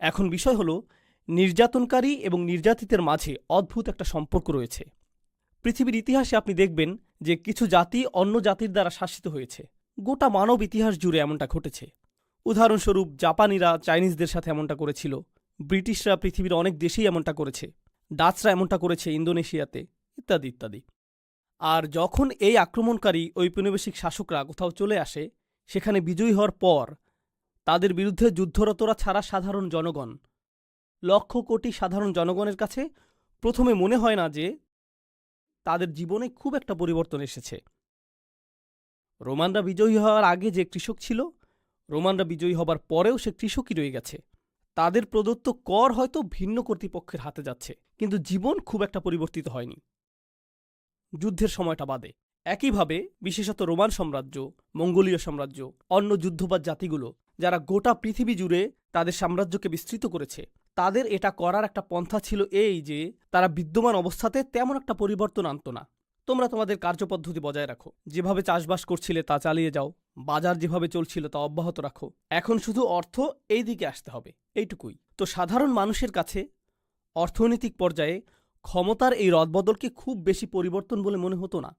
এখন বিষয় হলো, নির্যাতনকারী এবং নির্যাতিতের মাঝে অদ্ভুত একটা সম্পর্ক রয়েছে। পৃথিবীর ইতিহাসে আপনি দেখবেন যে কিছু জাতি অন্য জাতির দ্বারা শাসিত হয়েছে। গোটা মানব ইতিহাস জুড়ে এমনটা ঘটেছে। উদাহরণস্বরূপ জাপানিরা চাইনিজদের সাথে এমনটা করেছিল, ব্রিটিশরা পৃথিবীর অনেক দেশেই এমনটা করেছে, ডাচরা এমনটা করেছে ইন্দোনেশিয়াতে, ইত্যাদি ইত্যাদি। আর যখন এই আক্রমণকারী ঔপনিবেশিক শাসকরা কোথাও চলে আসে, সেখানে বিজয়ী হওয়ার পর তাদের বিরুদ্ধে যুদ্ধরতরা ছাড়া সাধারণ জনগণ, লক্ষ কোটি সাধারণ জনগণের কাছে প্রথমে মনে হয় না যে তাদের জীবনে খুব একটা পরিবর্তন এসেছে। রোমানরা বিজয়ী হওয়ার আগে যে কৃষক ছিল, রোমানরা বিজয়ী হবার পরেও সে কৃষকই রয়ে গেছে। তাদের প্রদত্ত কর হয়তো ভিন্ন কর্তৃপক্ষের হাতে যাচ্ছে, কিন্তু জীবন খুব একটা পরিবর্তিত হয়নি, যুদ্ধের সময়টা বাদে। একইভাবে বিশেষত রোমান সাম্রাজ্য, মঙ্গোলীয় সাম্রাজ্য, অন্য যুদ্ধবাজ জাতিগুলো যারা গোটা পৃথিবী জুড়ে তাদের সাম্রাজ্যকে বিস্তৃত করেছে, তাদের এটা করার একটা পন্থা ছিল এই যে তারা বিদ্যমান অবস্থাতে তেমন একটা পরিবর্তন আনত না। তোমরা তোমাদের কার্যপদ্ধতি বজায় রাখো, যেভাবে চাষবাস করছিলে তা চালিয়ে যাও, বাজার যেভাবে চলছিল তা অব্যাহত রাখো, এখন শুধু অর্থ এই দিকে আসতে হবে, এইটুকুই। তো সাধারণ মানুষের কাছে অর্থনৈতিক পর্যায়ে ক্ষমতার এই রদবদলকে খুব বেশি পরিবর্তন বলে মনে হতো না।